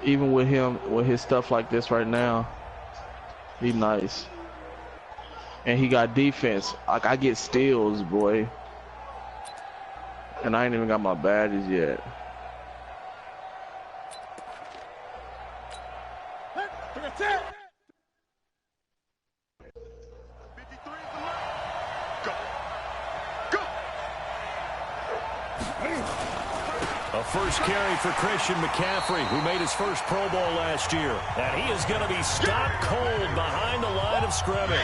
even with him, with his stuff like this right now, he nice. And he got defense. Like, I get steals, boy. And I ain't even got my badges yet. A first carry for Christian McCaffrey, who made his first Pro Bowl last year. And he is going to be stopped cold behind the line of scrimmage.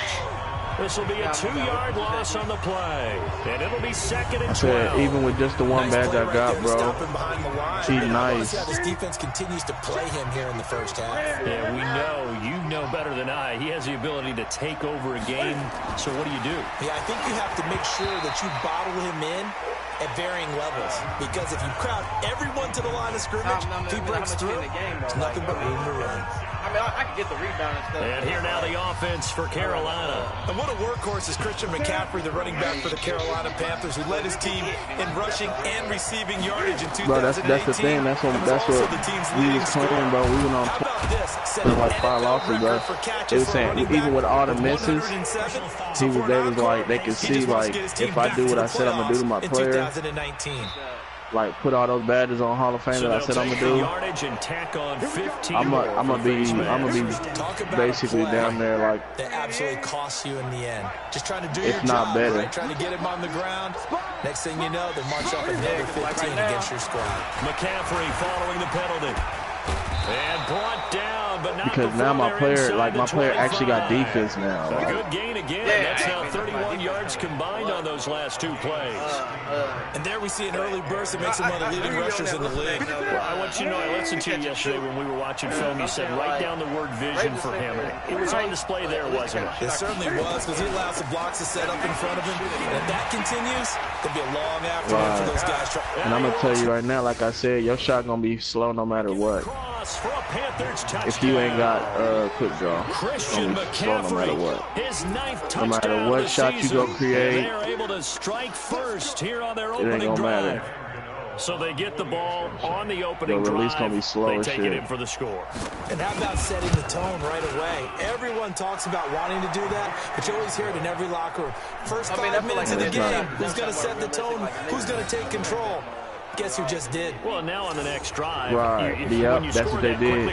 This will be a 2-yard loss on the play. And it'll be 2nd and 12. Even with just the one badge I got, bro, he's nice. This defense continues to play him here in the first half. Yeah, we know. You know better than I. He has the ability to take over a game. So what do you do? Yeah, I think you have to make sure that you bottle him in at varying levels. Because if you crowd everyone to the line of scrimmage, if he breaks through, there's nothing but room to run. I mean, I can get the rebound and stuff. And here now the offense for Carolina. And what a workhorse is Christian McCaffrey, the running back for the Carolina Panthers, who led his team in rushing and receiving yardage in 2018. Bro, that's the thing. That's what we was playing, bro. We went on like 5 losses, bro. They was saying even with all the misses, they was like, they could see, like, if I do what I said I'm gonna do to my player, like put all those badges on Hall of Fame that I said I'm gonna do, I'm gonna be basically down there, like, that absolutely costs you in the end. Just trying to do your job, not better. right? Trying to get him on the ground. Next thing you know, they march off another 15 against your squad. McCaffrey following the penalty. And brought down, but not because now my player actually got defense now. A good gain again. That's now 31 yards combined on those last 2 plays. And there we see an early burst that makes him one of the leading rushers in the league. Well, I want you to know, I listened to you yesterday when we were watching film. You said write down the word vision for him. It was on display there, wasn't it? It certainly was, because he allows the blocks to set up in front of him. And if that continues, it'll be a long afternoon for those guys. And I'm going to tell you right now, like I said, your shot going to be slow no matter what. If you ain't got quick draw, Christian McCaffrey, no matter what. His 9th no matter what shot you go create, they're able to strike first here on their it ain't opening gonna drive. matter. So they get the ball on the opening the release drive. Gonna be slow they as take shit. it in for the score. And how about setting the tone right away? Everyone talks about wanting to do that, but you always hear it in every locker room. First 5 minutes of the game, who's going to set the tone? Who's going to take control? Guess who just did? Well, now on the next drive, right? Yep, that's what they did.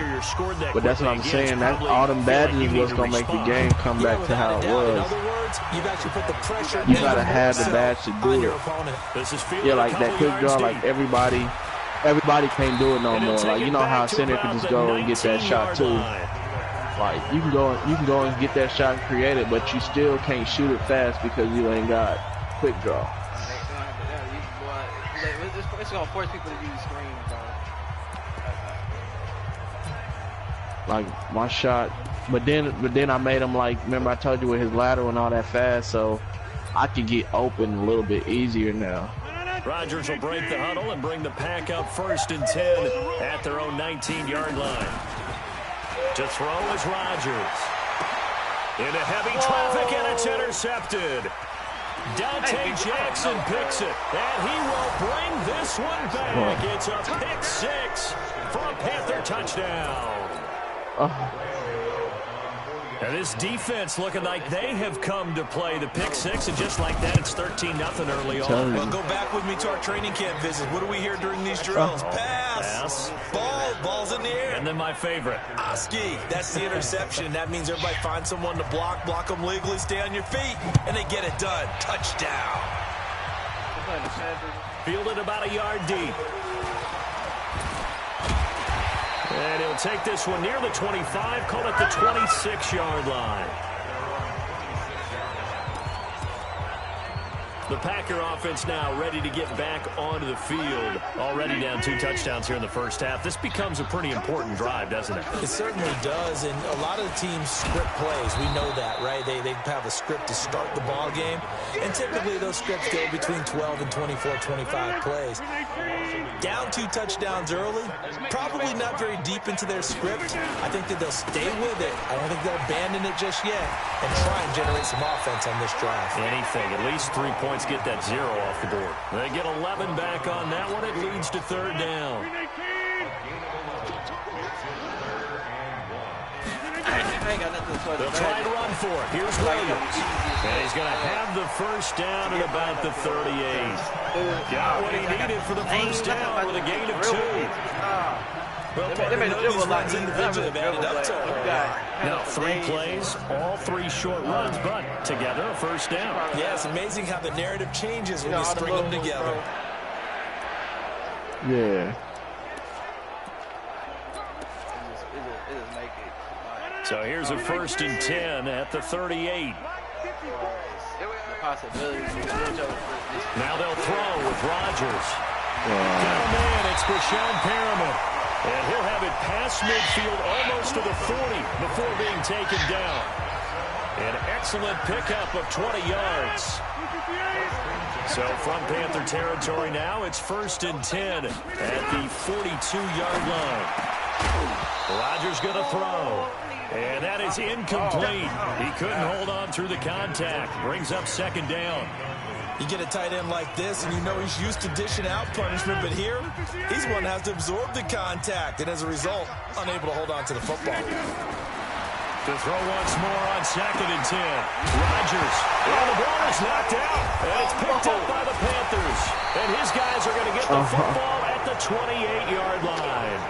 But that's what I'm saying. That all them badges was gonna make the game come back to how it was. In other words, you've actually put the pressure. You gotta have the badge to do it. Yeah, like that quick draw, like everybody can't do it no more. Like, you know how a center can just go and get that shot too. Like, you can go and get that shot and create it, but you still can't shoot it fast because you ain't got quick draw. It's gonna force people to use screens, bro. Like my shot, but then I made him, like, remember I told you with his lateral and all that fast, so I could get open a little bit easier now. Rodgers will break the huddle and bring the pack up 1st and 10 at their own 19-yard line. To throw is Rodgers. Into heavy traffic, and it's intercepted. Dante Jackson picks it, and he will bring this one back. It's a pick 6 for a Panther touchdown. And this defense looking like they have come to play the pick 6, and just like that, it's 13-0 early on. Well, go back with me to our training camp visit. What do we hear during these drills? Pass. Ball's in the air. And then my favorite. Oski. That's the interception. That means everybody finds someone to block them legally, stay on your feet, and they get it done. Touchdown. Fielded about a yard deep. And he'll take this one near the 25, call it the 26-yard line. The Packer offense now ready to get back onto the field. Already down 2 touchdowns here in the first half. This becomes a pretty important drive, doesn't it? It certainly does, and a lot of the teams script plays. We know that, right? They have a script to start the ball game, and typically those scripts go between 12 and 24, 25 plays. Down 2 touchdowns early, probably not very deep into their script. I think that they'll stay with it. I don't think they'll abandon it just yet and try and generate some offense on this drive. Anything, at least 3 points, get that 0 off the board. They get 11 back on that one. It leads to 3rd down. ain't got nothing to They'll try to run for it. Here's Williams. And he's going to have the first down at about the 38. Got what he needed for the first down with a gain of 2. Well, they made a dribble like individually added up to him. Now 3 plays, all 3 short runs, but together a first down. Yeah, it's amazing how the narrative changes when you string them together. Yeah. So here's a 1st and 10 at the 38. Now they'll throw with Rodgers. Down man, it's Brashon Perriman. And he'll have it past midfield almost to the 40 before being taken down. An excellent pickup of 20 yards. So from Panther territory now, it's 1st and 10 at the 42-yard line. Rodgers going to throw. And that is incomplete. He couldn't hold on through the contact. Brings up 2nd down. You get a tight end like this, and you know he's used to dishing out punishment, but here, he's one that has to absorb the contact, and as a result, unable to hold on to the football. To throw once more on 2nd and 10. Rodgers. And the ball is knocked out. And it's picked up by the Panthers. And his guys are going to get the football at the 28-yard line.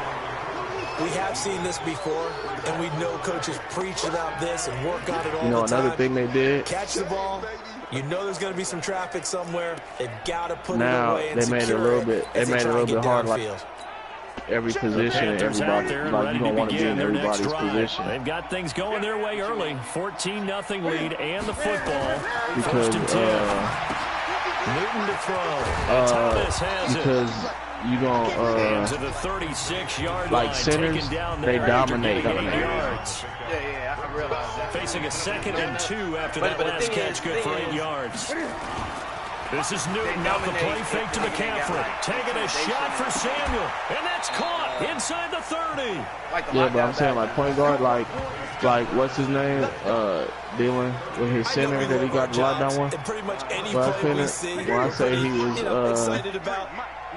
We have seen this before, and we know coaches preach about this and work on it all the time. Another thing they did. Catch the ball. You know there's going to be some traffic somewhere. They've got to put it away and they made it a little bit. They made it a little bit hard, like every position and everybody. Like you don't want to be in everybody's position. They've got things going their way early. 14-0 lead and the football. Because Newton to throw. Thomas has because you gonna into the 36-yard like line, centers, down they dominate. Yeah, I realize that. Facing a 2nd and 2 after that last catch, good for 8 yards. This is Newton off the play fake to McCaffrey. Taking a shot for Samuel, and that's caught inside the 30. Yeah, but I'm saying like point guard, like what's his name, dealing with his center that he got the lockdown one. When I say he was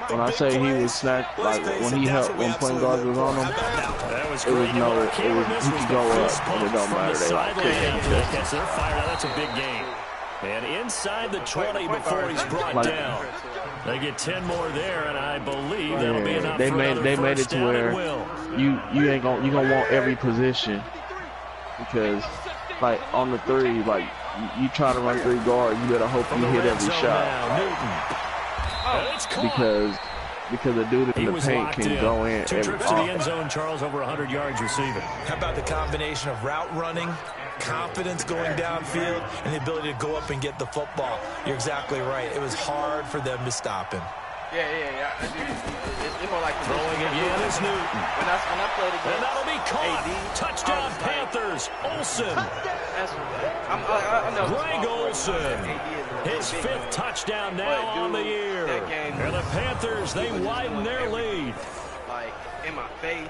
when I say he was snatched, like when he helped, when point guards was on him, he could go up, and it don't matter. They like they're fired. That's a big game. And inside the 20 before he's brought down. They get 10 more there, and I believe that'll be enough. They made it to where you gonna want every position, because like on the 3, like you try to run 3 guard, you better hope you hit every shot. Because the dude in the paint can go in. 2 trips to the end zone, Charles, over 100 yards receiving. How about the combination of route running, confidence going downfield, and the ability to go up and get the football? You're exactly right. It was hard for them to stop him. Yeah. It's more like throwing again is Newton. When I played against and that'll be caught. Touchdown Panthers. Olsen. Greg Olsen. His 5th touchdown now on the year. And the Panthers, they widen their lead. Like in my face.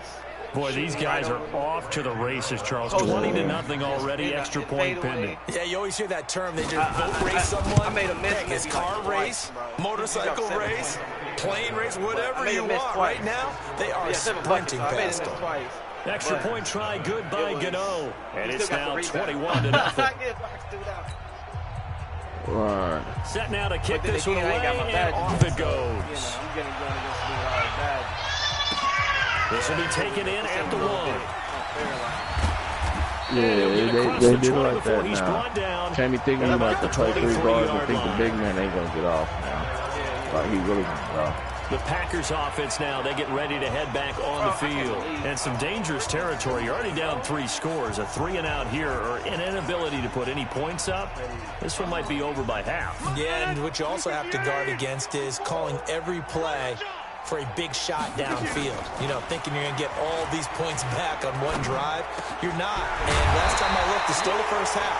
Boy, these guys are off to the races, Charles. 20-0 already, extra point pending. Yeah, you always hear that term. They just boat race someone. I made a miss. It's car race, motorcycle race, plane race, whatever you want. Right now, they are sprinting past them. Extra point try, good by Gano. And it's now 21-0. Right. Set now to kick this one away, and off it goes. This will be taken in at the 1. Yeah, they do like that now. Can't be thinking about the play 3 guards and think the big man ain't gonna get off now. Like he really gonna get off. The Packers offense now, they get ready to head back on the field. And some dangerous territory. You're already down 3 scores. A 3-and-out here, or an inability to put any points up. This one might be over by half. Yeah, and what you also have to guard against is calling every play for a big shot downfield. You know, thinking you're going to get all these points back on one drive. You're not. And last time I looked, it's still the first half.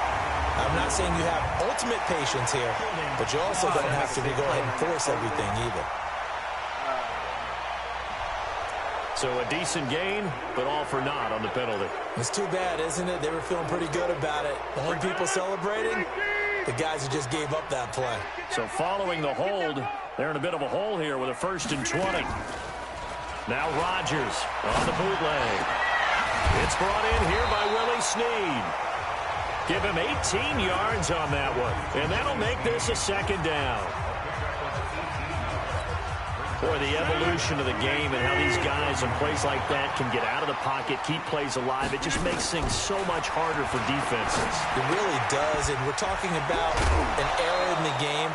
I'm not saying you have ultimate patience here, but you also don't have to go ahead and force everything either. So a decent gain, but all for naught on the penalty. It's too bad, isn't it? They were feeling pretty good about it. The only people celebrating, the guys who just gave up that play. So following the hold, they're in a bit of a hole here with a 1st and 20. Now Rodgers on the bootleg. It's brought in here by Willie Snead. Give him 18 yards on that one, and that'll make this a second down. Boy, the evolution of the game and how these guys in plays like that can get out of the pocket, keep plays alive, it just makes things so much harder for defenses. It really does, and we're talking about an era in the game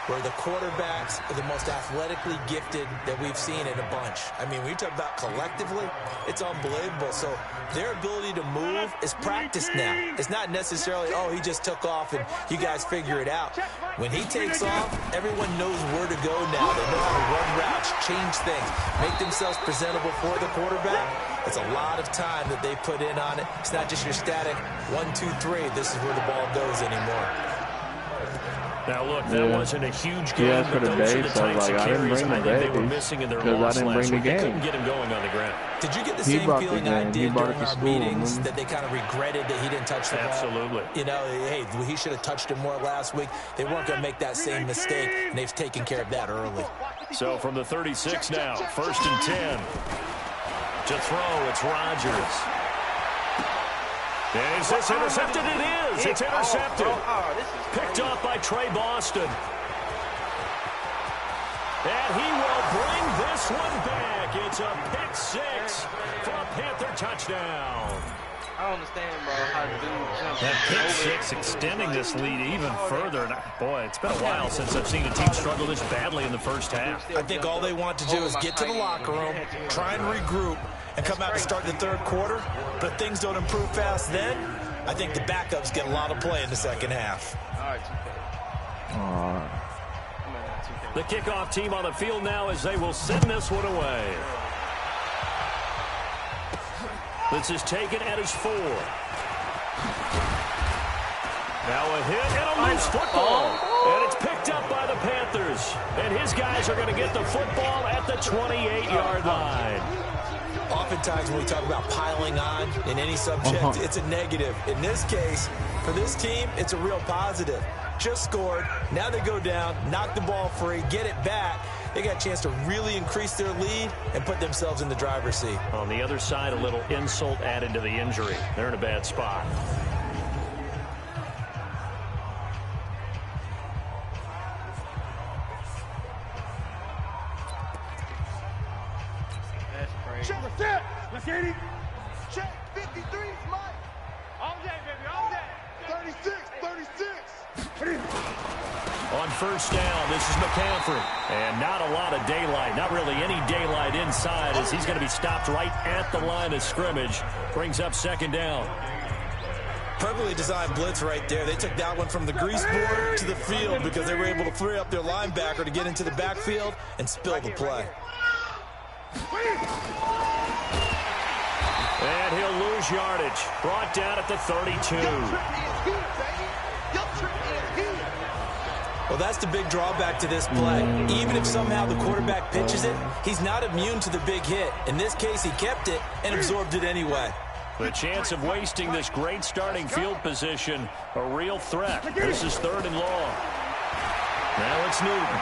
where the quarterbacks are the most athletically gifted that we've seen in a bunch. I mean, when you talk about collectively, it's unbelievable. So their ability to move is practiced now. It's not necessarily, oh, he just took off and you guys figure it out. When he takes off, everyone knows where to go now. They know how to run routes, change things, make themselves presentable for the quarterback. It's a lot of time that they put in on it. It's not just your static 1, 2, 3. This is where the ball goes anymore. Now, look, that wasn't a huge game. Yeah, for the base, I was like, I didn't bring the they were babies missing in their because I loss didn't last bring the week. They game. couldn't get him going on the ground. Did you get the same feeling I did during our meetings that they kind of regretted that he didn't touch the ball? Absolutely. You know, hey, he should have touched it more last week. They weren't going to make that same mistake, and they've taken care of that early. So from the 36 now, 1st and 10. To throw, it's Rodgers. Is this intercepted? It is. It's intercepted. Picked off by Trey Boston. And he will bring this one back. It's a pick 6 for a Panther touchdown. I don't understand, bro, how to do That pick 6 extending this lead even further. And boy, it's been a while since I've seen a team struggle this badly in the first half. I think all they want to do is get to the locker room, try and regroup, and come out and start the third quarter. But if things don't improve fast then, I think the backups get a lot of play in the second half. The kickoff team on the field now as they will send this one away. This is taken at his 4. Now a hit and a loose football. And it's picked up by the Panthers. And his guys are going to get the football at the 28-yard line. Oftentimes when we talk about piling on in any subject, it's a negative. In this case, for this team, it's a real positive. Just scored. Now they go down, knock the ball free, get it back. They got a chance to really increase their lead and put themselves in the driver's seat. On the other side, a little insult added to the injury. They're in a bad spot. That's crazy. Let's get it. Check 53 is mine. All day, baby, all day. 36. On first down, this is McCaffrey. And not a lot of daylight, not really any daylight inside as he's going to be stopped right at the line of scrimmage. Brings up second down. Perfectly designed blitz right there. They took that one from the grease board to the field because they were able to free up their linebacker to get into the backfield and spill the play. And he'll lose yardage. Brought down at the 32. Well, that's the big drawback to this play. Even if somehow the quarterback pitches it, he's not immune to the big hit. In this case, he kept it and absorbed it anyway. The chance of wasting this great starting field position, a real threat. This is 3rd and long. Now it's Newton.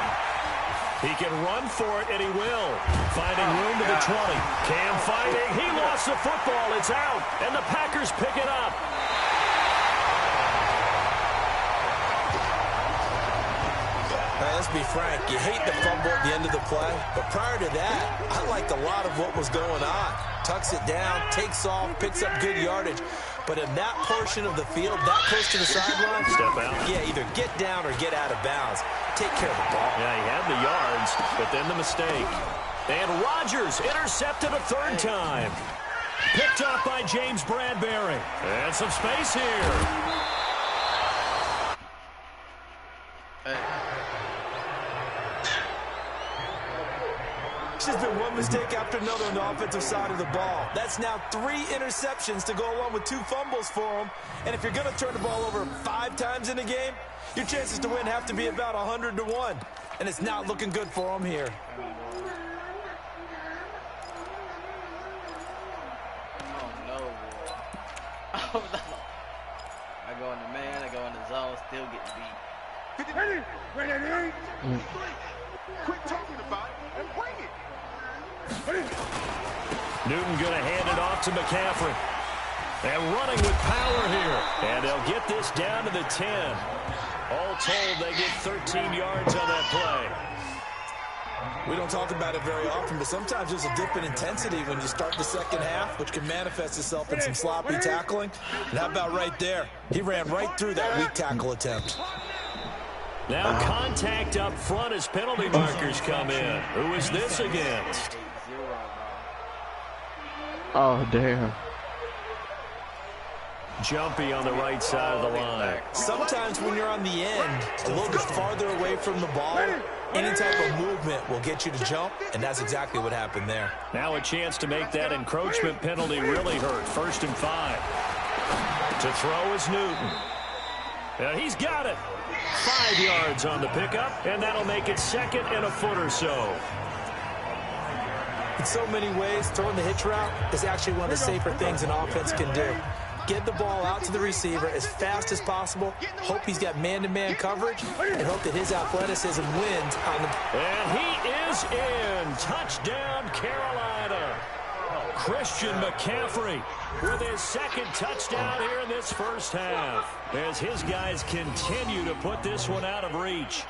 He can run for it, and he will. Finding room to the 20. Cam fighting. He lost the football. It's out, and the Packers pick it up. Let's be frank, you hate the fumble at the end of the play, but prior to that, I liked a lot of what was going on. Tucks it down, takes off, picks up good yardage. But in that portion of the field, that close to the sideline, step out. Yeah, either get down or get out of bounds. Take care of the ball. Yeah, he had the yards, but then the mistake. And Rodgers intercepted a 3rd time. Picked up by James Bradbury. And some space here. There's been one mistake after another on the offensive side of the ball. That's now 3 interceptions to go along with 2 fumbles for him. And if you're going to turn the ball over 5 times in a game, your chances to win have to be about 100 to 1. And it's not looking good for him here. Oh, no. I go in the man, I go in the zone, still get beat. Ready. Quit talking about it and bring it. Newton going to hand it off to McCaffrey. And running with power here. And they'll get this down to the 10. All told, they get 13 yards on that play. We don't talk about it very often, but sometimes there's a dip in intensity when you start the second half, which can manifest itself in some sloppy tackling. And how about right there? He ran right through that weak tackle attempt. Now contact up front as penalty markers come in. Who is this against? Oh, damn. Jumpy on the right side of the line. Sometimes when you're on the end, a little bit farther away from the ball, any type of movement will get you to jump, and that's exactly what happened there. Now a chance to make that encroachment penalty really hurt. 1st and 5. To throw is Newton. And he's got it. 5 yards on the pickup, and that'll make it 2nd and a foot or so. In so many ways, throwing the hitch route is actually one of the safer things an offense can do. Get the ball out to the receiver as fast as possible, hope he's got man-to-man coverage, and hope that his athleticism wins on the... And he is in. Touchdown, Carolina. Christian McCaffrey with his 2nd touchdown here in this first half, as his guys continue to put this one out of reach.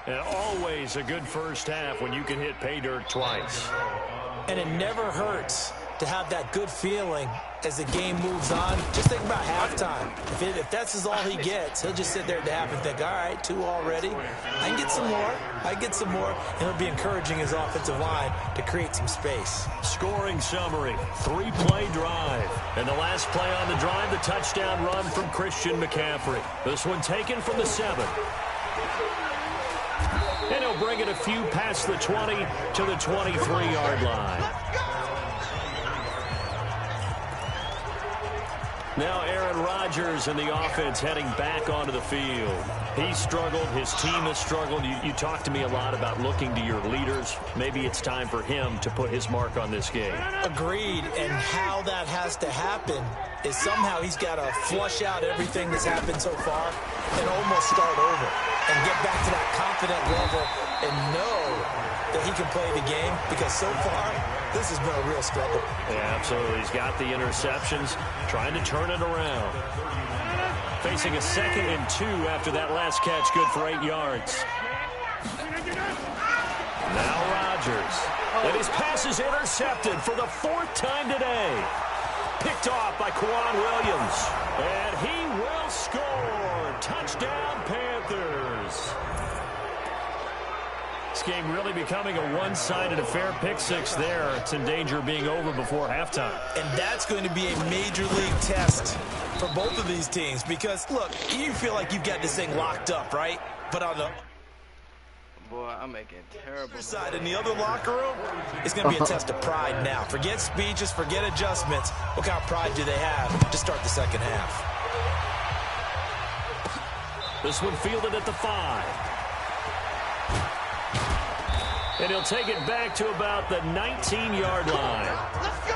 And always a good first half when you can hit pay dirt twice. And it never hurts to have that good feeling as the game moves on. Just think about halftime. If that's all he gets, he'll just sit there at the half and think, all right, 2 already. I can get some more. I can get some more. And he'll be encouraging his offensive line to create some space. Scoring summary, 3-play drive. And the last play on the drive, the touchdown run from Christian McCaffrey. This one taken from the 7. And he'll bring it a few past the 20 to the 23-yard line. Now Aaron Rodgers and the offense heading back onto the field. He struggled. His team has struggled. You talked to me a lot about looking to your leaders. Maybe it's time for him to put his mark on this game. Agreed. And how that has to happen is somehow he's got to flush out everything that's happened so far and almost start over and get back to that confident level and know that he can play the game, because so far this has been a real struggle. Yeah, absolutely. He's got the interceptions, trying to turn it around. Facing a 2nd and 2 after that last catch, good for 8 yards. Now Rodgers. And his pass is intercepted for the 4th time today. Picked off by Kwan Williams. And he will score. Touchdown, Panthers. This game really becoming a one-sided affair. Pick 6 there. It's in danger of being over before halftime. And that's going to be a major league test for both of these teams, because, look, you feel like you've got this thing locked up, right? But on the... Boy, I'm making terrible side in the other locker room, it's going to be a test of pride now. Forget speeches, forget adjustments. What kind of pride do they have to start the second half? This one fielded at the 5. And he'll take it back to about the 19-yard line. Let's go.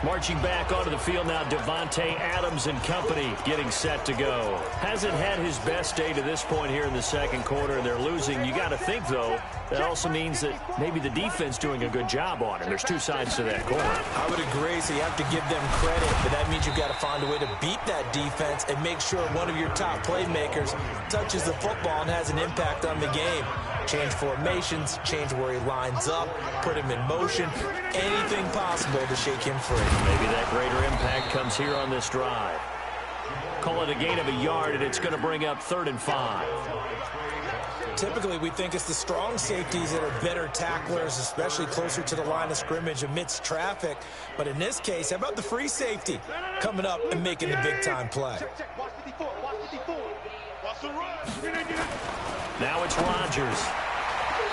Marching back onto the field now, Devontae Adams and company getting set to go. Hasn't had his best day to this point here in the second quarter, and they're losing. You got to think, though, that also means that maybe the defense doing a good job on him. There's 2 sides to that coin. I would agree, so you have to give them credit, but that means you've got to find a way to beat that defense and make sure one of your top playmakers touches the football and has an impact on the game. Change formations, change where he lines up, put him in motion, anything possible to shake him free. Maybe that greater impact comes here on this drive. Call it a gain of a yard, and it's going to bring up 3rd and 5. Typically, we think it's the strong safeties that are better tacklers, especially closer to the line of scrimmage amidst traffic. But in this case, how about the free safety coming up and making the big-time play? Now it's Rodgers.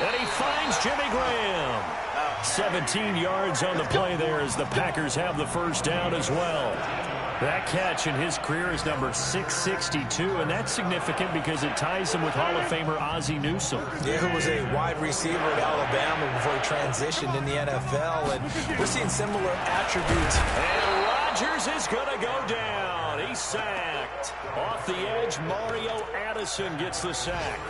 And he finds Jimmy Graham. 17 yards on the play there as the Packers have the first down as well. That catch in his career is number 662, and that's significant because it ties him with Hall of Famer Ozzie Newsome. Yeah, who was a wide receiver at Alabama before he transitioned in the NFL, and we're seeing similar attributes. And Rodgers is going to go down. He's sacked. Off the edge, Mario Addison gets the sack.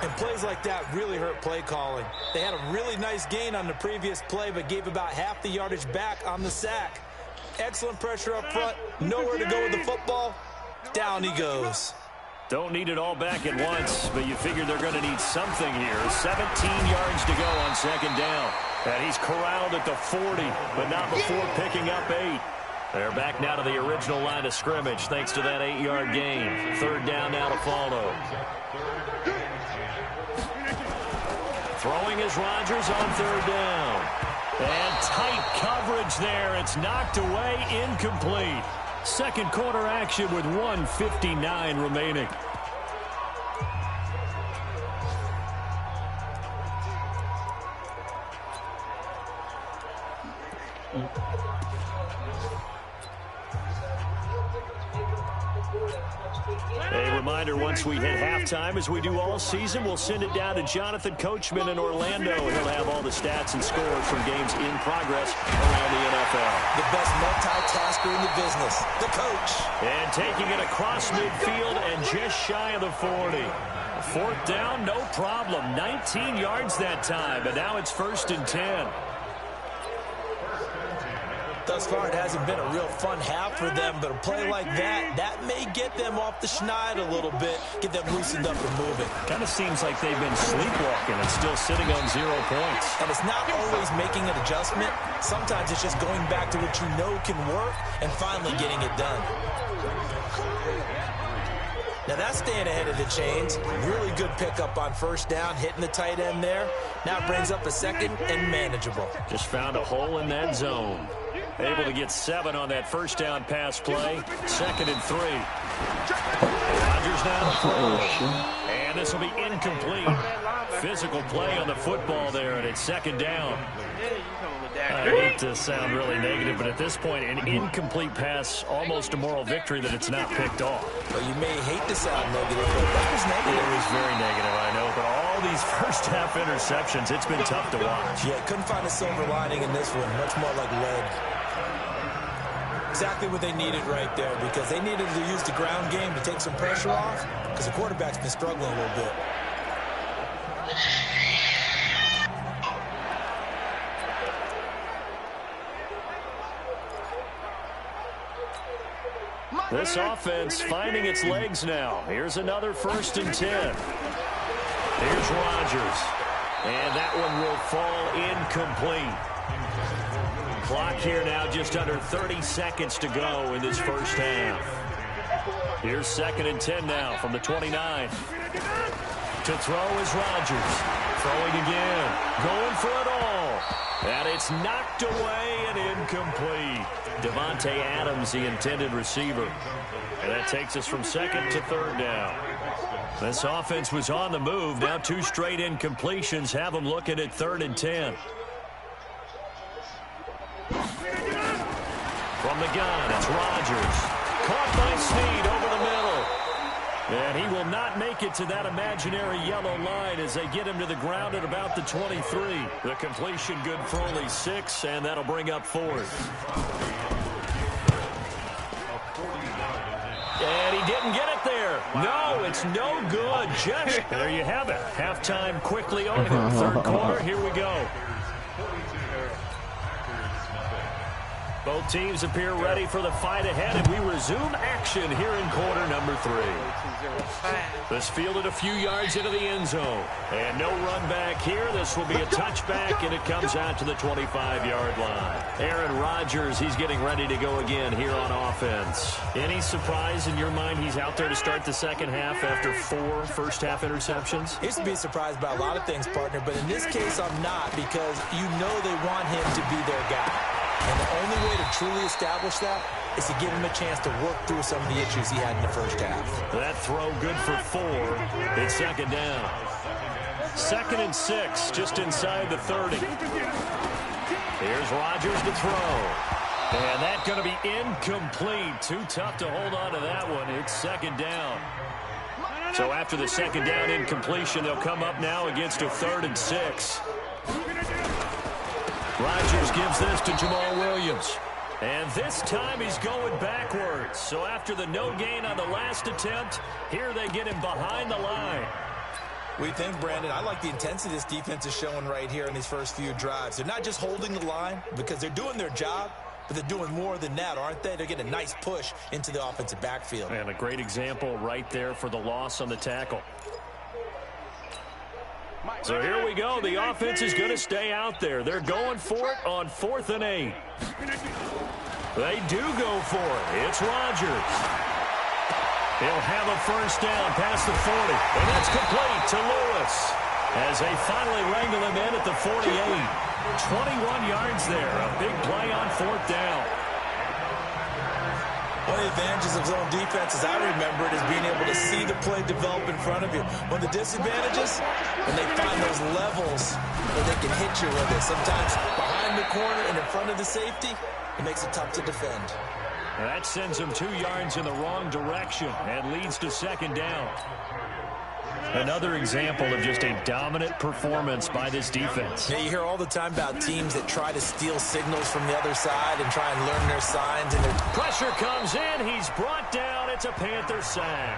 And plays like that really hurt play calling. They had a really nice gain on the previous play, but gave about half the yardage back on the sack. Excellent pressure up front. Nowhere to go with the football. Down he goes. Don't need it all back at once, but you figure they're going to need something here. 17 yards to go on second down. And he's corralled at the 40, but not before picking up 8. They're back now to the original line of scrimmage thanks to that 8-yard gain. Third down now to follow. Throwing is Rodgers on third down. And tight coverage there. It's knocked away, incomplete. Second quarter action with 1:59 remaining. A reminder, once we hit halftime, as we do all season, we'll send it down to Jonathan Coachman in Orlando. He'll have all the stats and scores from games in progress around the NFL. The best multitasker in the business, the coach. And taking it across midfield and just shy of the 40. Fourth down, no problem. 19 yards that time, and now it's 1st and 10. Thus far, it hasn't been a real fun half for them, but a play like that may get them off the schneid a little bit, get them loosened up and moving. Kind of seems like they've been sleepwalking and still sitting on 0 points. And it's not always making an adjustment. Sometimes it's just going back to what you know can work and finally getting it done. Now that's staying ahead of the chains. Really good pickup on first down, hitting the tight end there. Now it brings up a second and manageable. Just found a hole in that zone. Able to get 7 on that first down pass play. 2nd and 3. Rodgers now to throw. And this will be incomplete. Physical play on the football there, and it's 2nd down. I hate to sound really negative, but at this point, an incomplete pass, almost a moral victory that it's not picked off. Well, you may hate to sound negative, but that was negative. It was very negative, I know, but all these first half interceptions, it's been tough to watch. Yeah, couldn't find a silver lining in this one, much more like lead. Exactly what they needed right there, because they needed to use the ground game to take some pressure off, because the quarterback's been struggling a little bit. This offense finding its legs now. Here's another 1st and 10. Here's Rodgers. And that one will fall incomplete. Clock here now just under 30 seconds to go in this first half. Here's 2nd and 10 now from the 29. To throw is Rodgers. Throwing again. Going for it all. And it's knocked away and incomplete. Devontae Adams, the intended receiver. And that takes us from 2nd to 3rd down. This offense was on the move. Now 2 straight incompletions have them looking at 3rd and 10. From the gun, it's Rodgers. Caught by Snead over the middle. And he will not make it to that imaginary yellow line as they get him to the ground at about the 23. The completion good for only 6, and that'll bring up 4th. And he didn't get it there. No, it's no good. Just there you have it. Halftime quickly over. 3rd quarter, here we go. Both teams appear ready for the fight ahead, and we resume action here in quarter number 3. This fielded a few yards into the end zone. And no run back here. This will be a touchback, and it comes out to the 25-yard line. Aaron Rodgers, he's getting ready to go again here on offense. Any surprise in your mind he's out there to start the second half after 4 first-half interceptions? Used to be surprised by a lot of things, partner, but in this case I'm not, because you know they want him to be their guy. And the only way to truly establish that is to give him a chance to work through some of the issues he had in the first half. That throw good for 4. It's 2nd down. 2nd and 6, just inside the 30. Here's Rodgers to throw. And that's going to be incomplete. Too tough to hold on to that one. It's 2nd down. So after the 2nd down incompletion, they'll come up now against a 3rd and 6. Rodgers gives this to Jamal Williams. And this time he's going backwards. So after the no gain on the last attempt, here they get him behind the line. What do you think, Brandon? I like the intensity this defense is showing right here in these first few drives. They're not just holding the line because they're doing their job, but they're doing more than that, aren't they? They're getting a nice push into the offensive backfield. And a great example right there for the loss on the tackle. So here we go. The offense is going to stay out there. They're going for it on 4th and 8. They do go for it. It's Rodgers. He'll have a first down past the 40. And that's complete to Lewis as they finally wrangle him in at the 48. 21 yards there. A big play on 4th down. One of the advantages of zone defense, as I remember it, is being able to see the play develop in front of you. One of the disadvantages, when they find those levels where they can hit you with it, sometimes behind the corner and in front of the safety, it makes it tough to defend. That sends him 2 yards in the wrong direction and leads to 2nd down. Another example of just a dominant performance by this defense. Yeah, you hear all the time about teams that try to steal signals from the other side and try and learn their signs. And pressure comes in. He's brought down. It's a Panther sack.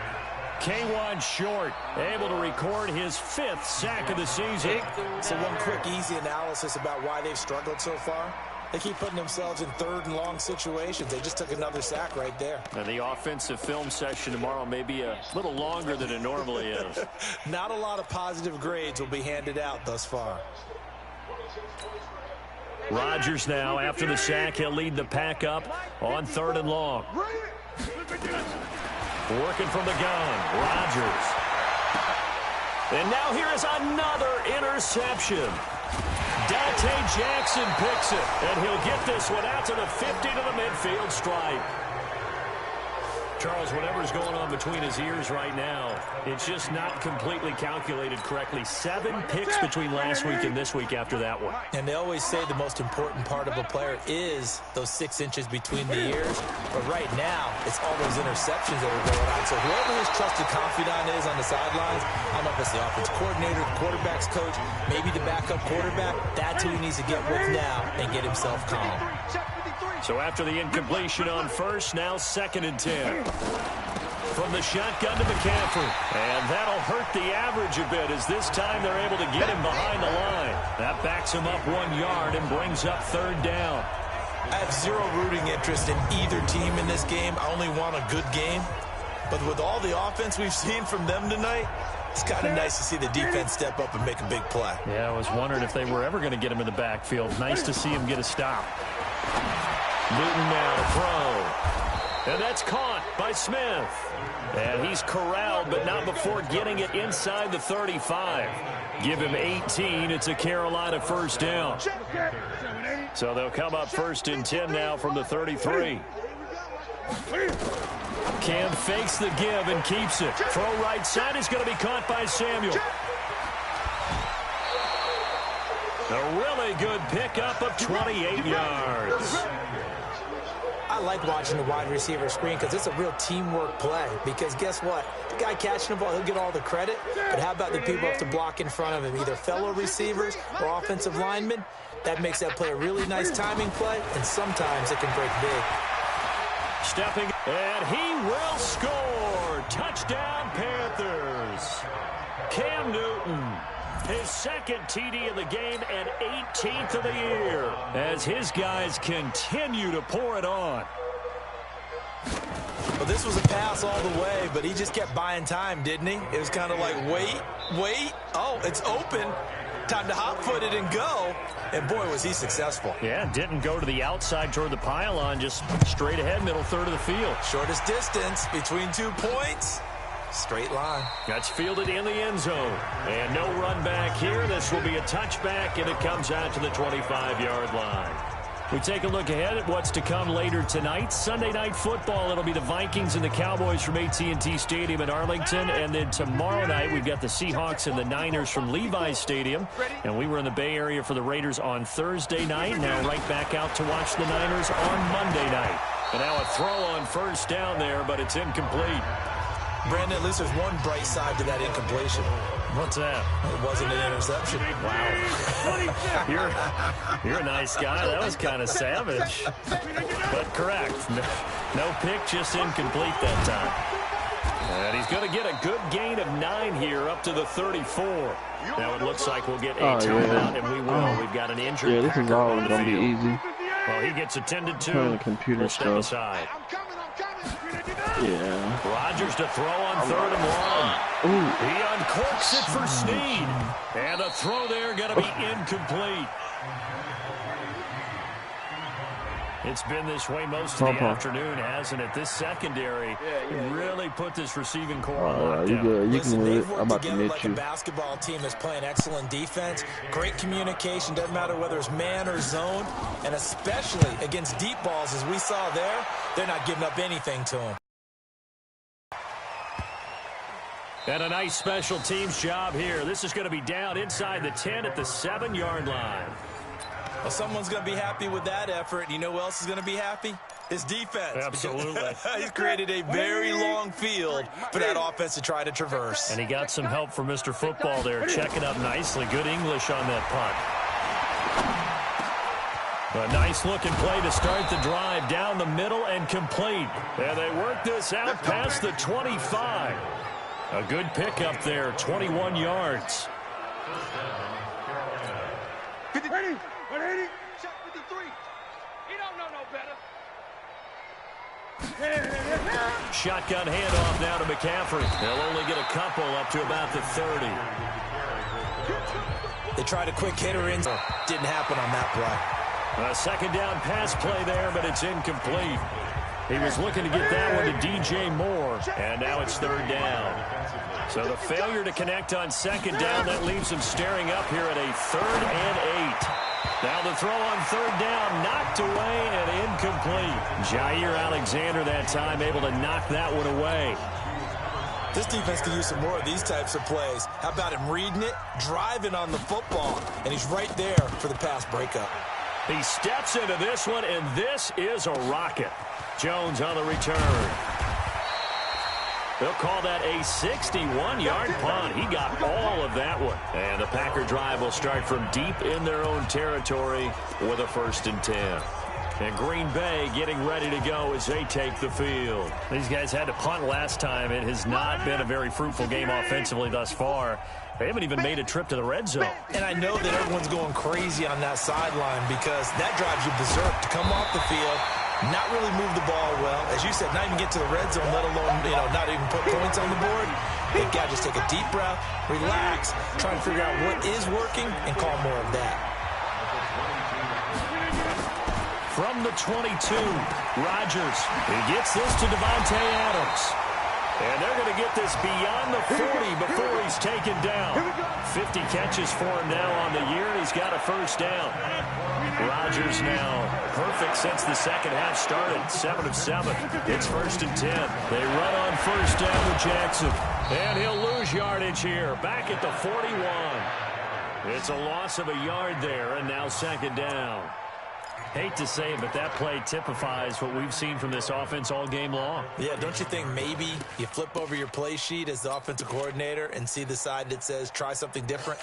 K1 Short able to record his 5th sack of the season. So one quick, easy analysis about why they've struggled so far. They keep putting themselves in 3rd and long situations. They just took another sack right there. And the offensive film session tomorrow may be a little longer than it normally is. Not a lot of positive grades will be handed out thus far. Rodgers now, after the sack, he'll lead the pack up on 3rd and long. Working from the gun, Rodgers. And now here is another interception. Dante Jackson picks it, and he'll get this one out to the 50 to the midfield stripe. Charles, whatever's going on between his ears right now, it's just not completely calculated correctly. 7 picks between last week and this week after that one. And they always say the most important part of a player is those 6 inches between the ears. But right now, it's all those interceptions that are going on. So whoever his trusted confidant is on the sidelines, I don't know if it's the offense coordinator, the quarterback's coach, maybe the backup quarterback, that's who he needs to get with now and get himself calm. So after the incompletion on 1st, now 2nd and 10. From the shotgun to McCaffrey. And that'll hurt the average a bit as this time they're able to get him behind the line. That backs him up 1 yard and brings up 3rd down. I have zero rooting interest in either team in this game. I only want a good game. But with all the offense we've seen from them tonight, it's kind of nice to see the defense step up and make a big play. Yeah, I was wondering if they were ever going to get him in the backfield. Nice to see him get a stop. Newton now to throw. And that's caught by Smith. And he's corralled, but not before getting it inside the 35. Give him 18. It's a Carolina first down. So they'll come up 1st and 10 now from the 33. Cam fakes the give and keeps it. Throw right side is going to be caught by Samuel. A really good pickup of 28 yards. I like watching the wide receiver screen because it's a real teamwork play. Because guess what? The guy catching the ball, he'll get all the credit. But how about the people who have to block in front of him, either fellow receivers or offensive linemen? That makes that play a really nice timing play, and sometimes it can break big. Stepping, and he will score. Touchdown, Panthers. Cam Newton. His 2nd TD in the game and 18th of the year as his guys continue to pour it on. Well, this was a pass all the way, but he just kept buying time, didn't he? It was kind of like, wait. Oh, it's open. Time to hot-foot it and go. And, boy, was he successful. Yeah, didn't go to the outside toward the pylon, just straight ahead, middle third of the field. Shortest distance between 2 points. Straight line. That's fielded in the end zone. And no run back here. This will be a touchback, and it comes out to the 25-yard line. We take a look ahead at what's to come later tonight. Sunday Night Football, it'll be the Vikings and the Cowboys from AT&T Stadium in Arlington. And then tomorrow night, we've got the Seahawks and the Niners from Levi's Stadium. And we were in the Bay Area for the Raiders on Thursday night. Now right back out to watch the Niners on Monday night. And now a throw on first down there, but it's incomplete. Brandon, at least there's one bright side to that incompletion. What's that? It wasn't an interception. Wow. You're a nice guy. That was kind of savage. But correct. No pick, just incomplete that time. And he's going to get a good gain of 9 here up to the 34. Now it looks like we'll get a timeout, and we will. We've got an injured. Yeah, this is always going to be easy. Well, he gets attended to. Turn the computer step stuff. aside. Yeah. Rodgers to throw on 3rd and 1. Ooh. He uncorks it for Snead. And the throw there going to be incomplete. It's been this way most of the afternoon, hasn't it? This secondary really put this receiving core on lockdown. You good. You Listen, can they've I'm worked about to together miss like you. a basketball team that's playing excellent defense. Great communication. Doesn't matter whether it's man or zone. And especially against deep balls, as we saw there, they're not giving up anything to them. And a nice special teams job here. This is going to be down inside the 10 at the 7-yard line. Well, someone's going to be happy with that effort. You know who else is going to be happy? His defense. Absolutely. He's created a very long field for that offense to try to traverse. And he got some help from Mr. Football there, checking up nicely. Good English on that punt. A nice-looking play to start the drive down the middle and complete. And they work this out past the 25. A good pickup there, 21 yards. 180, 180, check 53. He don't know no better. Shotgun handoff now to McCaffrey. They'll only get a couple up to about the 30. They tried a quick hitter in. Didn't happen on that play. A second down pass play there, but it's incomplete. He was looking to get that one to DJ Moore, and now it's 3rd down. So the failure to connect on 2nd down, that leaves him staring up here at a 3rd and 8. Now the throw on 3rd down, knocked away and incomplete. Jair Alexander that time able to knock that one away. This defense could use some more of these types of plays. How about him reading it, driving on the football, and he's right there for the pass breakup. He steps into this one, and this is a rocket. Jones on the return. They'll call that a 61-yard punt. He got all of that one. And the Packer drive will start from deep in their own territory with a 1st and 10. And Green Bay getting ready to go as they take the field. These guys had to punt last time. It has not been a very fruitful game offensively thus far. They haven't even made a trip to the red zone. And I know that everyone's going crazy on that sideline because that drives you berserk to come off the field, not really move the ball well. As you said, not even get to the red zone, let alone, not even put points on the board. They've got to just take a deep breath, relax, try and figure out what is working, and call more of that. From the 22, Rodgers. He gets this to Devontae Adams. And they're going to get this beyond the 40 before he's taken down. 50 catches for him now on the year, and he's got a 1st down. Rodgers now perfect since the second half started. 7 of 7. It's 1st and 10. They run on 1st down with Jackson. And he'll lose yardage here. Back at the 41. It's a loss of a yard there, and now 2nd down. Hate to say it, but that play typifies what we've seen from this offense all game long. Yeah, don't you think maybe you flip over your play sheet as the offensive coordinator and see the side that says try something different?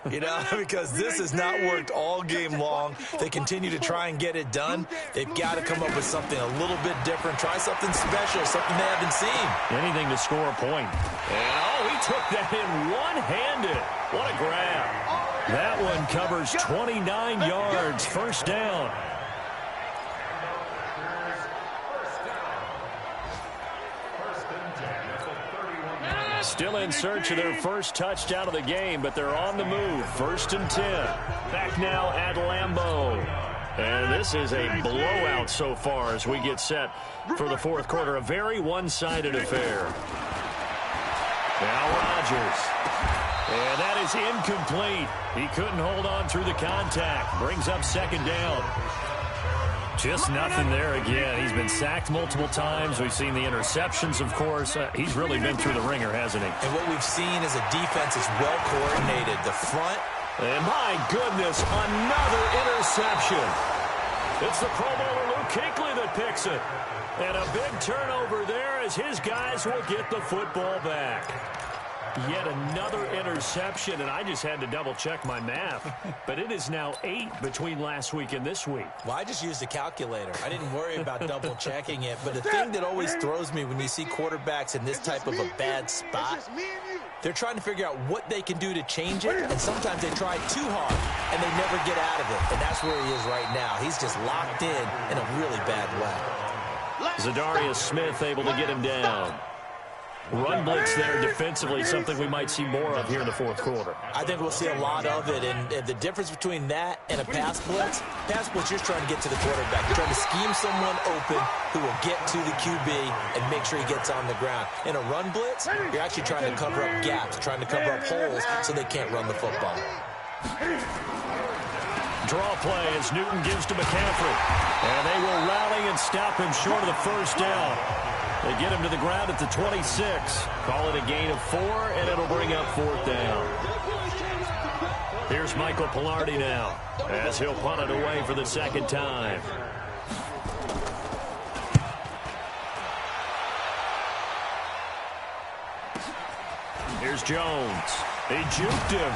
Because this has not worked all game long. They continue to try and get it done. They've got to come up with something a little bit different. Try something special, something they haven't seen. Anything to score a point. And, he took that in one-handed. What a grab. That one covers 29 yards. 1st down. Still in search of their first touchdown of the game, but they're on the move. 1st and 10. Back now at Lambeau. And this is a blowout so far as we get set for the 4th quarter. A very one-sided affair. Now Rodgers. And that is incomplete. He couldn't hold on through the contact. Brings up 2nd down. Just nothing there again. He's been sacked multiple times. We've seen the interceptions, of course. He's really been through the ringer, hasn't he? And what we've seen is a defense is well coordinated. The front. And my goodness, another interception. It's the Pro Bowler Luke Kuechly that picks it. And a big turnover there as his guys will get the football back. Yet another interception, and I just had to double-check my math. But it is now 8 between last week and this week. Well, I just used a calculator. I didn't worry about double-checking it. But the thing that always throws me when you see quarterbacks in this type of a bad spot, they're trying to figure out what they can do to change it, and sometimes they try too hard, and they never get out of it. And that's where he is right now. He's just locked in a really bad way. Zadarius Smith able to get him down. Run blitz there defensively, something we might see more of here in the fourth quarter. I think we'll see a lot of it, and the difference between that and a pass blitz, you're trying to get to the quarterback. You're trying to scheme someone open who will get to the QB and make sure he gets on the ground. In a run blitz, you're actually trying to cover up gaps, trying to cover up holes so they can't run the football. Draw play as Newton gives to McCaffrey. And they will rally and stop him short of the first down. They get him to the ground at the 26. Call it a gain of 4, and it'll bring up 4th down. Here's Michael Pilardi now as he'll punt it away for the second time. Here's Jones. He juked him.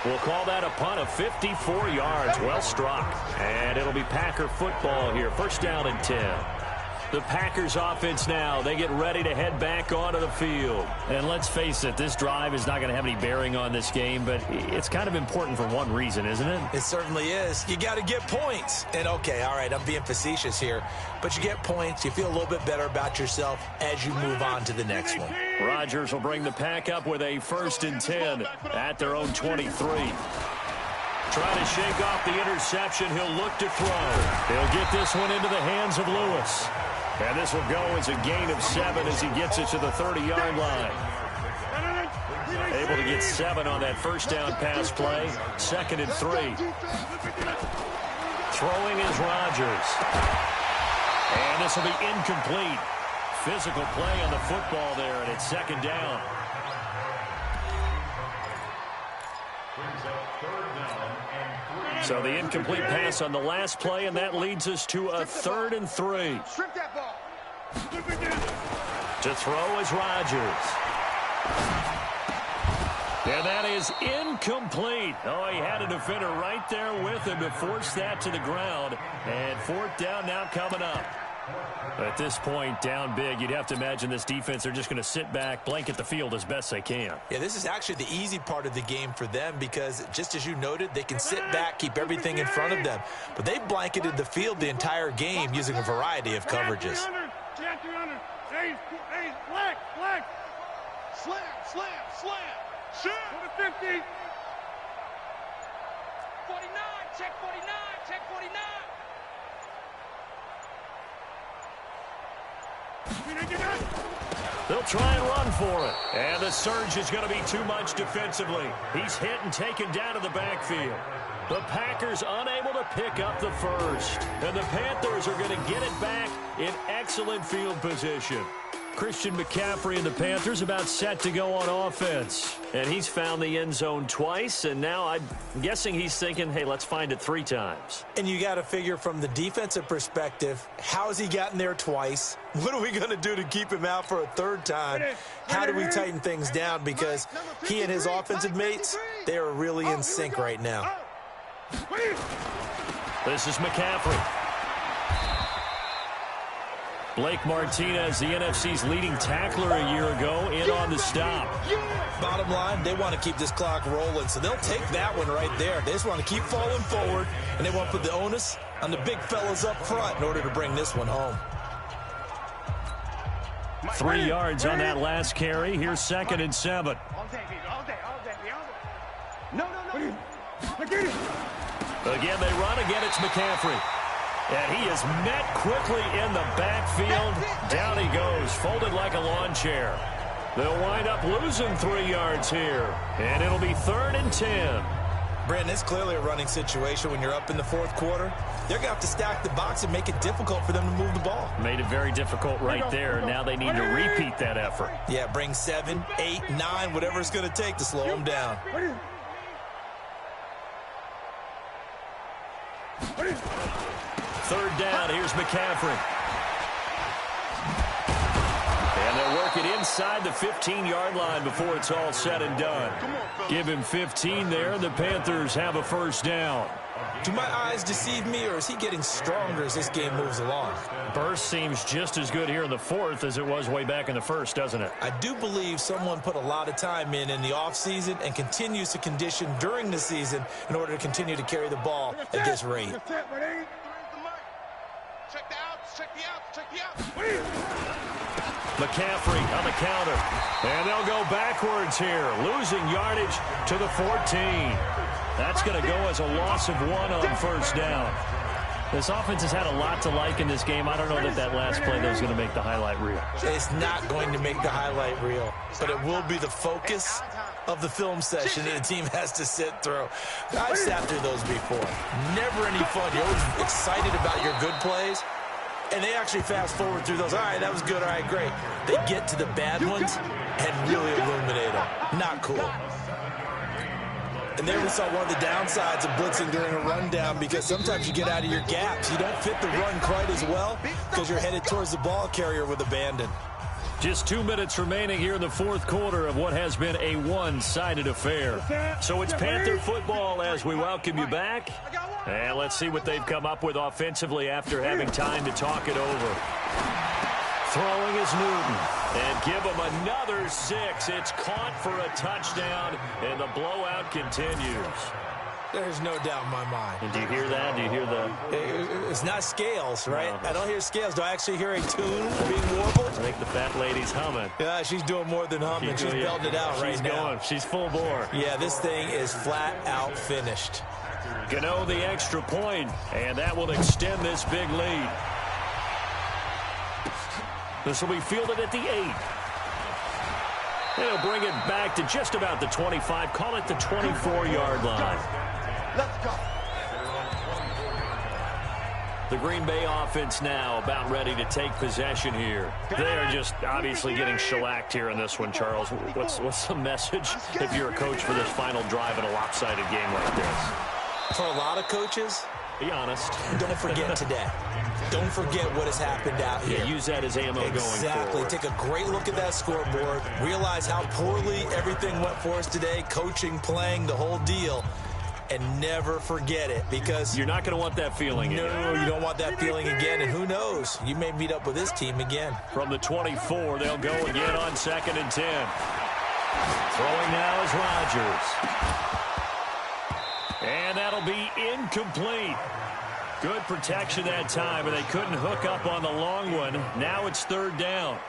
We'll call that a punt of 54 yards. Well struck. And it'll be Packer football here. First down and 10. The Packers offense now, they get ready to head back onto the field. And let's face it, this drive is not going to have any bearing on this game, but it's kind of important for one reason, isn't it? It certainly is. You got to get points. And okay, all right, I'm being facetious here, but you get points, you feel a little bit better about yourself as you move on to the next one. Rodgers will bring the pack up with a 1st and 10 at their own 23. Trying to shake off the interception. He'll look to throw. He'll get this one into the hands of Lewis. And this will go as a gain of 7 as he gets it to the 30-yard line. Able to get 7 on that first down pass play. 2nd and 3. Throwing is Rodgers. And this will be incomplete. Physical play on the football there, and it's 2nd down. So the incomplete pass on the last play, and that leads us to a 3rd and 3. To throw is Rodgers. And that is incomplete. Oh, he had a defender right there with him to force that to the ground. And 4th down now coming up. At this point, down big, you'd have to imagine this defense are just going to sit back, blanket the field as best they can. Yeah, this is actually the easy part of the game for them because, just as you noted, they can sit back, keep everything in front of them. But they blanketed the field the entire game using a variety of coverages. Slam. Shoot. 50. 49. Check 49. Check 49. They'll try and run for it. And the surge is going to be too much defensively. He's hit and taken down to the backfield. The Packers unable to pick up the first. And the Panthers are going to get it back in excellent field position. Christian McCaffrey and the Panthers about set to go on offense. And he's found the end zone twice, and now I'm guessing he's thinking, hey, let's find it 3 times. And you got to figure from the defensive perspective, how has he gotten there twice? What are we going to do to keep him out for a 3rd time? How do we tighten things down? Because he and his offensive mates, they are really in sync right now. This is McCaffrey. Blake Martinez, the NFC's leading tackler a year ago, in on the stop. Bottom line, they want to keep this clock rolling, so they'll take that one right there. They just want to keep falling forward, and they want to put the onus on the big fellas up front in order to bring this one home. 3 yards on that last carry. Here's 2nd and 7. No. Again, they run. Again, it's McCaffrey. And he is met quickly in the backfield. Down he goes, folded like a lawn chair. They'll wind up losing 3 yards here. And it'll be 3rd and 10. Brandon, it's clearly a running situation when you're up in the 4th quarter. They're going to have to stack the box and make it difficult for them to move the ball. Made it very difficult right there. Now they need to repeat that effort. Yeah, bring 7, 8, 9, whatever it's going to take to slow them down. 3rd down, here's McCaffrey. And they'll work it inside the 15-yard line before it's all said and done. Give him 15 there. The Panthers have a first down. Do my eyes deceive me, or is he getting stronger as this game moves along? Burst seems just as good here in the fourth as it was way back in the first, doesn't it? I do believe someone put a lot of time in the offseason and continues to condition during the season in order to continue to carry the ball at this rate. Check the outs, check the outs, check the outs. McCaffrey on the counter. And they'll go backwards here, losing yardage to the 14. That's going to go as a loss of 1 on first down. This offense has had a lot to like in this game. I don't know that last play, though, is going to make the highlight reel. It's not going to make the highlight reel, but it will be the focus of the film session that the team has to sit through. I've sat through those before. Never any fun. You're always excited about your good plays, and they actually fast forward through those. All right, that was good. All right, great. They get to the bad ones and really illuminate them. Not cool. And there we saw one of the downsides of blitzing during a rundown, because sometimes you get out of your gaps. You don't fit the run quite as well because you're headed towards the ball carrier with abandon. Just 2 minutes remaining here in the fourth quarter of what has been a one-sided affair. So it's Panther football as we welcome you back. And let's see what they've come up with offensively after having time to talk it over. Throwing is Newton. And give him another 6. It's caught for a touchdown, and the blowout continues. There's no doubt in my mind. And do you hear that? Do you hear the... It's not scales, right? No. I don't hear scales. Do I actually hear a tune being warbled? I think the fat lady's humming. Yeah, she's doing more than humming. She's belting it out right now. She's full bore. Yeah, this thing is flat out finished. Gano the extra point, and that will extend this big lead. This will be fielded at the 8. They'll bring it back to just about the 25. Call it the 24-yard line. Let's go. The Green Bay offense now about ready to take possession here. They are just obviously getting shellacked here in this one, Charles. What's the message if you're a coach for this final drive in a lopsided game like this? For a lot of coaches, be honest. Don't forget today. Don't forget what has happened out here. Yeah, use that as ammo going forward. Exactly. Take a great look at that scoreboard. Realize how poorly everything went for us today. Coaching, playing, the whole deal. And never forget it, because you're not going to want that feeling again. No, you don't want that feeling again. And who knows? You may meet up with this team again. From the 24, they'll go again on 2nd and 10. Throwing now is Rodgers. And that'll be incomplete. Good protection that time, but they couldn't hook up on the long one. Now it's 3rd down.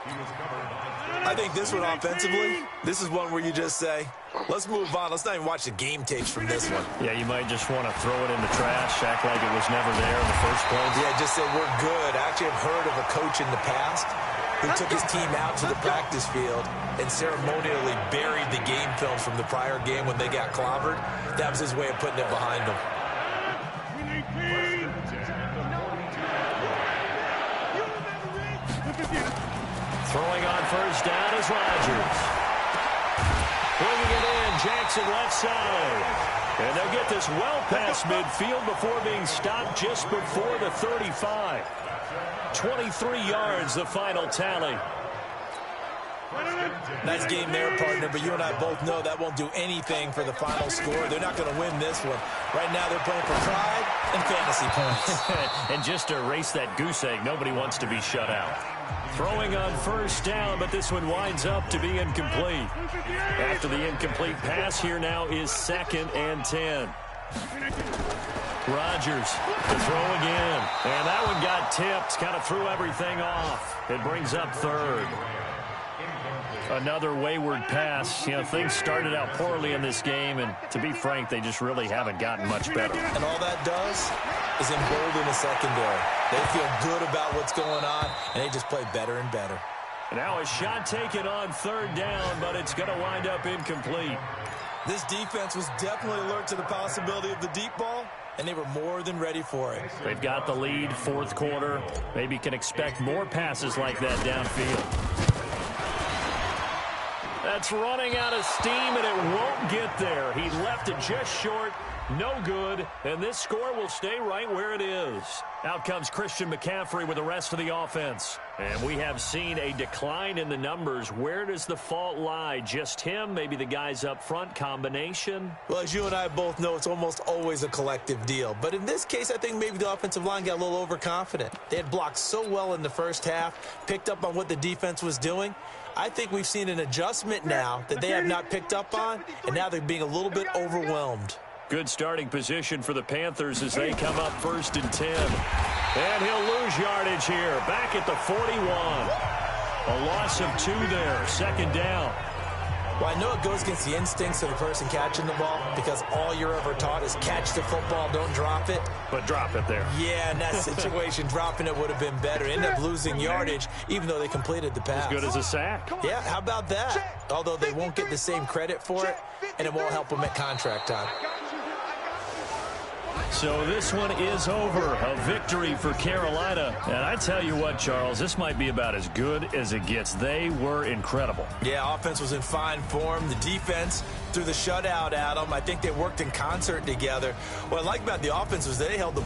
I think this one offensively, this is one where you just say, let's move on. Let's not even watch the game tapes from this one. Yeah, you might just want to throw it in the trash, act like it was never there in the first place. Yeah, just say we're good. I actually have heard of a coach in the past who took his team out to the practice field and ceremonially buried the game films from the prior game when they got clobbered. That was his way of putting it behind them. Throwing on first down is Rodgers. Bringing it in, Jackson left side. And they'll get this well past midfield before being stopped just before the 35. 23 yards, the final tally. Nice game there, partner, but you and I both know that won't do anything for the final score. They're not going to win this one. Right now, they're playing for pride and fantasy points. And just to erase that goose egg, nobody wants to be shut out. Throwing on first down, but this one winds up to be incomplete. After the incomplete pass, here now is 2nd and 10. Rodgers to throw again. And that one got tipped, kind of threw everything off. It brings up 3rd. Another wayward pass. You know, things started out poorly in this game, and to be frank, they just really haven't gotten much better. And all that does is embolden the secondary. They feel good about what's going on, and they just play better and better. Now a shot taken on 3rd down, but it's going to wind up incomplete. This defense was definitely alert to the possibility of the deep ball, and they were more than ready for it. They've got the lead, 4th quarter. Maybe can expect more passes like that downfield. That's running out of steam, and it won't get there. He left it just short. No good, and this score will stay right where it is. Out comes Christian McCaffrey with the rest of the offense. And we have seen a decline in the numbers. Where does the fault lie? Just him? Maybe the guys up front? Combination? Well, as you and I both know, it's almost always a collective deal. But in this case, I think maybe the offensive line got a little overconfident. They had blocked so well in the first half, picked up on what the defense was doing. I think we've seen an adjustment now that they have not picked up on, and now they're being a little bit overwhelmed. Good starting position for the Panthers as they come up 1st and 10. And he'll lose yardage here. Back at the 41. A loss of 2 there. 2nd down. Well, I know it goes against the instincts of the person catching the ball because all you're ever taught is catch the football, don't drop it. But drop it there. Yeah, in that situation, dropping it would have been better. End up losing yardage even though they completed the pass. As good as a sack. Yeah, how about that? Although they won't get the same credit for it, and it won't help them at contract time. So this one is over. A victory for Carolina. And I tell you what, Charles, this might be about as good as it gets. They were incredible. Yeah, offense was in fine form. The defense threw the shutout at them. I think they worked in concert together. What I like about the offense was they held the